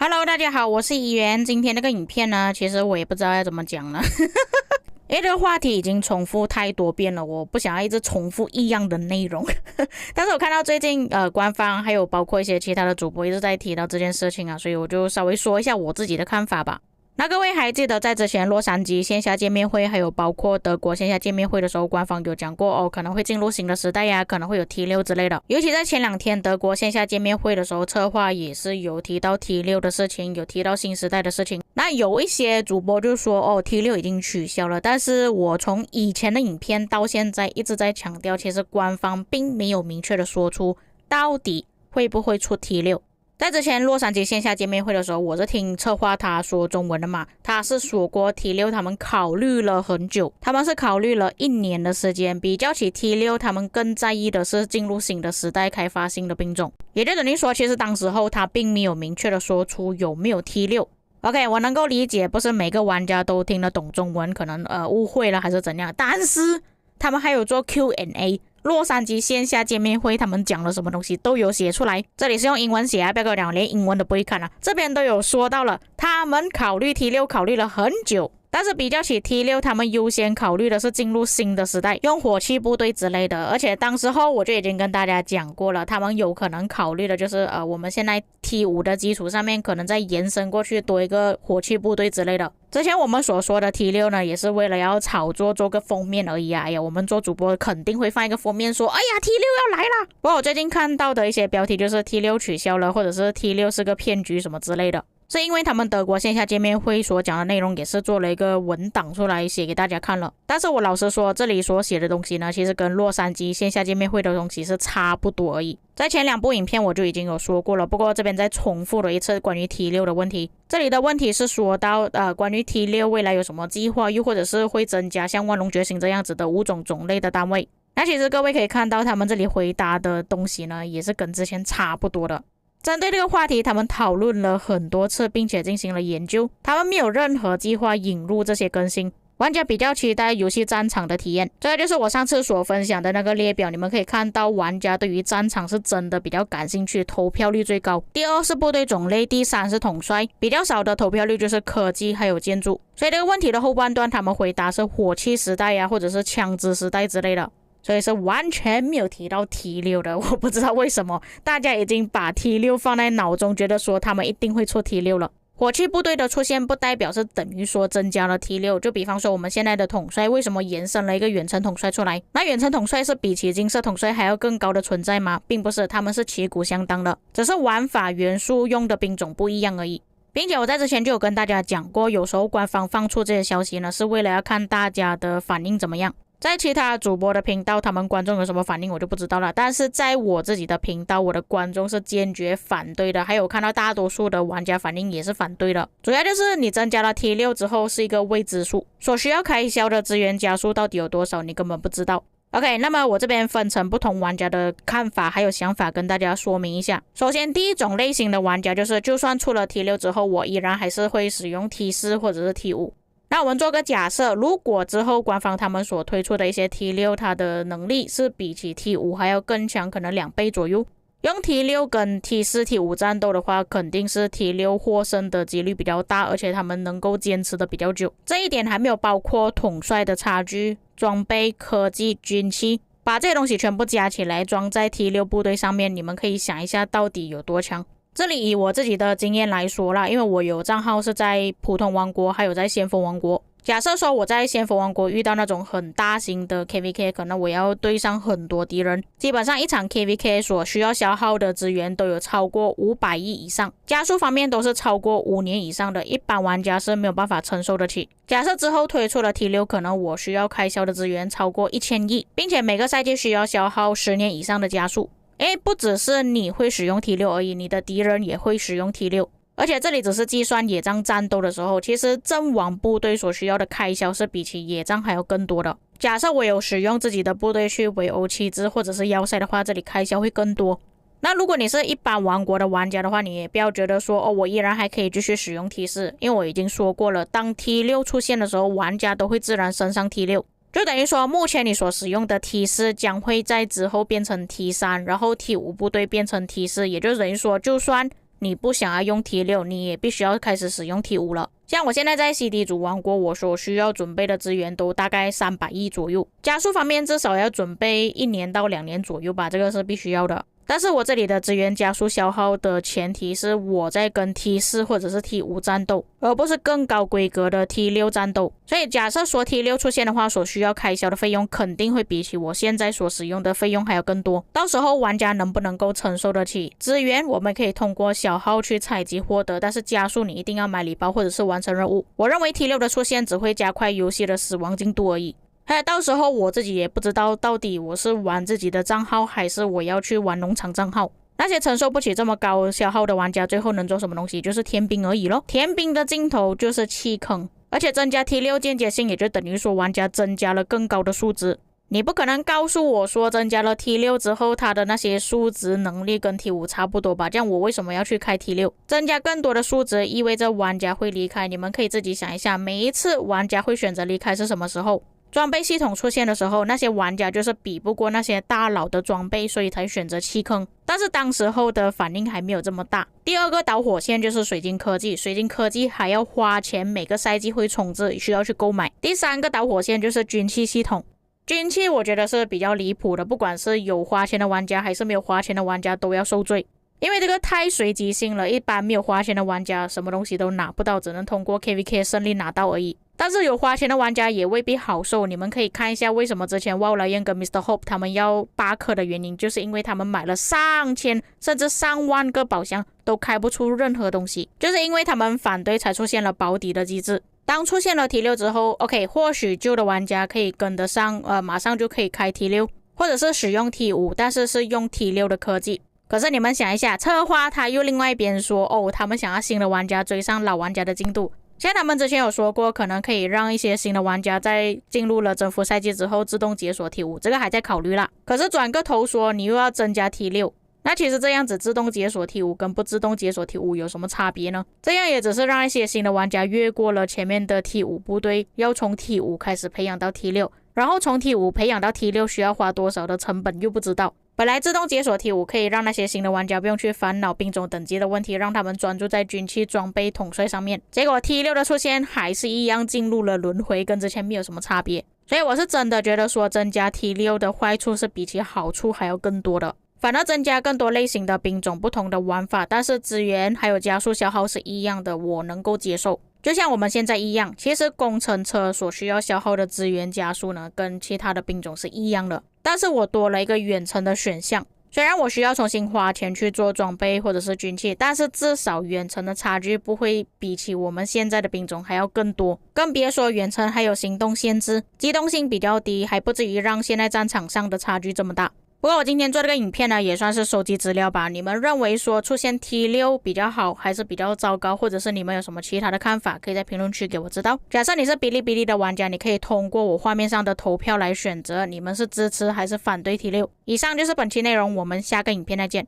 Hello，大家好，我是怡媛。今天那个影片呢，其实我也不知道要怎么讲了，因为这个话题已经重复太多遍了，我不想要一直重复一样的内容。但是我看到最近官方还有包括一些其他的主播一直在提到这件事情啊，所以我就稍微说一下我自己的看法吧。那各位还记得在之前洛杉矶线下见面会，还有包括德国线下见面会的时候，官方有讲过可能会进入新的时代呀，可能会有 T6 之类的。尤其在前2天德国线下见面会的时候，策划也是有提到 T6 的事情，有提到新时代的事情。那有一些主播就说T6 已经取消了，但是我从以前的影片到现在一直在强调，其实官方并没有明确的说出到底会不会出 T6。在之前洛杉矶线下见面会的时候，我是听策划他说中文的嘛，他是说过 T6 他们考虑了很久，他们是考虑了1年的时间，比较起 T6 他们更在意的是进入新的时代，开发新的兵种，也就等于说其实当时候他并没有明确的说出有没有 T6。 OK， 我能够理解不是每个玩家都听得懂中文，可能误会了还是怎样，但是他们还有做 Q&A，洛杉矶线下见面会他们讲了什么东西都有写出来，这里是用英文写啊，不要跟我讲连英文都不会看啊。这边都有说到了，他们考虑 T6 考虑了很久，但是比较起 T6 他们优先考虑的是进入新的时代，用火器部队之类的。而且当时候我就已经跟大家讲过了，他们有可能考虑的就是我们现在 T5 的基础上面可能再延伸过去多一个火器部队之类的。之前我们所说的 T6 呢，也是为了要炒作做个封面而已啊。哎呀，我们做主播肯定会放一个封面说，哎呀 T6 要来啦。不过我最近看到的一些标题就是 T6 取消了，或者是 T6 是个骗局什么之类的。是因为他们德国线下见面会所讲的内容也是做了一个文档出来写给大家看了，但是我老实说这里所写的东西呢，其实跟洛杉矶线下见面会的东西是差不多而已。在前2部影片我就已经有说过了，不过这边再重复了一次关于 T6 的问题。这里的问题是说到关于 T6 未来有什么计划，又或者是会增加像万龙觉醒这样子的5种种类的单位。那其实各位可以看到他们这里回答的东西呢，也是跟之前差不多的。针对这个话题他们讨论了很多次，并且进行了研究，他们没有任何计划引入这些更新。玩家比较期待游戏战场的体验，这个就是我上次所分享的那个列表，你们可以看到玩家对于战场是真的比较感兴趣，投票率最高。第2是部队种类，第3是统帅，比较少的投票率就是科技还有建筑。所以这个问题的后半段他们回答是火器时代呀，或者是枪支时代之类的，所以是完全没有提到 T6 的。我不知道为什么大家已经把 T6 放在脑中，觉得说他们一定会出 T6 了。火器部队的出现不代表是等于说增加了 T6， 就比方说我们现在的统帅为什么延伸了一个远程统帅出来，那远程统帅是比起金色统帅还要更高的存在吗？并不是，他们是旗鼓相当的，只是玩法元素用的兵种不一样而已。并且我在之前就有跟大家讲过，有时候官方放出这些消息呢，是为了要看大家的反应怎么样。在其他主播的频道他们观众有什么反应我就不知道了，但是在我自己的频道，我的观众是坚决反对的，还有看到大多数的玩家反应也是反对的。主要就是你增加了 T6 之后是一个未知数，所需要开销的资源加速到底有多少你根本不知道。OK， 那么我这边分成不同玩家的看法还有想法跟大家说明一下。首先第一种类型的玩家就是就算出了 T6 之后，我依然还是会使用 T4 或者是 T5。那我们做个假设，如果之后官方他们所推出的一些 T6 它的能力是比起 T5 还要更强，可能2倍左右，用 T6 跟 T4、T5 战斗的话，肯定是 T6 获胜的几率比较大，而且他们能够坚持的比较久。这一点还没有包括统帅的差距、装备、科技、军器，把这些东西全部加起来装在 T6 部队上面，你们可以想一下到底有多强。这里以我自己的经验来说啦，因为我有账号是在普通王国还有在先锋王国。假设说我在先锋王国遇到那种很大型的 KVK， 可能我要对上很多敌人，基本上一场 KVK 所需要消耗的资源都有超过500亿以上，加速方面都是超过5年以上的，一般玩家是没有办法承受得起。假设之后推出了 T6， 可能我需要开销的资源超过1000亿，并且每个赛季需要消耗10年以上的加速。不只是你会使用 T6 而已，你的敌人也会使用 T6， 而且这里只是计算野战战斗的时候，其实阵亡部队所需要的开销是比起野战还要更多的。假设我有使用自己的部队去围殴旗帜或者是要塞的话，这里开销会更多。那如果你是一般王国的玩家的话，你也不要觉得说我依然还可以继续使用 T4， 因为我已经说过了，当 T6 出现的时候，玩家都会自然升上 T6，就等于说目前你所使用的 T4 将会在之后变成 T3， 然后 T5 部队变成 T4， 也就等于说就算你不想要用 T6， 你也必须要开始使用 T5 了。像我现在在 CD 组玩过，我所需要准备的资源都大概300亿左右，加速方面至少要准备1年到2年左右吧，这个是必须要的。但是我这里的资源加速消耗的前提是我在跟 T4 或者是 T5 战斗，而不是更高规格的 T6 战斗。所以假设说 T6 出现的话，所需要开销的费用肯定会比起我现在所使用的费用还要更多。到时候玩家能不能够承受得起？资源我们可以通过小号去采集获得，但是加速你一定要买礼包或者是完成任务。我认为 T6 的出现只会加快游戏的死亡进度而已。还有到时候我自己也不知道到底我是玩自己的账号还是我要去玩农场账号。那些承受不起这么高消耗的玩家最后能做什么东西？就是填兵而已咯。填兵的尽头就是弃坑，而且增加 T6 间接性也就等于说玩家增加了更高的数值。你不可能告诉我说增加了 T6 之后它的那些数值能力跟 T5 差不多吧，这样我为什么要去开 T6？ 增加更多的数值意味着玩家会离开，你们可以自己想一下，每一次玩家会选择离开是什么时候？装备系统出现的时候，那些玩家就是比不过那些大佬的装备，所以才选择弃坑。但是当时候的反应还没有这么大。第二个导火线就是水晶科技，水晶科技还要花钱，每个赛季会重置，需要去购买。第三个导火线就是军器系统。军器我觉得是比较离谱的，不管是有花钱的玩家还是没有花钱的玩家都要受罪。因为这个太随机性了，一般没有花钱的玩家什么东西都拿不到，只能通过 KVK 胜利拿到而已。但是有花钱的玩家也未必好受，你们可以看一下为什么之前沃莱恩跟 Mr. Hope 他们要罢课的原因，就是因为他们买了上千甚至上万个宝箱都开不出任何东西，就是因为他们反对才出现了保底的机制。当出现了 T6 之后 OK， 或许旧的玩家可以跟得上，马上就可以开 T6， 或者是使用 T5， 但是是用 T6 的科技。可是你们想一下，策划他又另外一边说他们想要新的玩家追上老玩家的进度。像他们之前有说过，可能可以让一些新的玩家在进入了征服赛季之后自动解锁 T5， 这个还在考虑啦。可是转个头说你又要增加 T6， 那其实这样子自动解锁 T5 跟不自动解锁 T5 有什么差别呢？这样也只是让一些新的玩家越过了前面的 T5 部队，要从 T5 开始培养到 T6， 然后从 T5 培养到 T6 需要花多少的成本又不知道。本来自动解锁 T5 可以让那些新的玩家不用去烦恼兵种等级的问题，让他们专注在军器装备统帅上面。结果 T6 的出现还是一样进入了轮回，跟之前没有什么差别。所以我是真的觉得说增加 T6 的坏处是比起好处还要更多的。反而增加更多类型的兵种，不同的玩法，但是资源还有加速消耗是一样的，我能够接受。就像我们现在一样，其实工程车所需要消耗的资源加速呢，跟其他的兵种是一样的，但是我多了一个远程的选项。虽然我需要重新花钱去做装备或者是军器，但是至少远程的差距不会比起我们现在的兵种还要更多，更别说远程还有行动限制，机动性比较低，还不至于让现在战场上的差距这么大。不过我今天做这个影片呢，也算是收集资料吧。你们认为说出现 T6 比较好，还是比较糟糕，或者是你们有什么其他的看法，可以在评论区给我知道。假设你是哔哩哔哩的玩家，你可以通过我画面上的投票来选择，你们是支持还是反对 T6。以上就是本期内容，我们下个影片再见。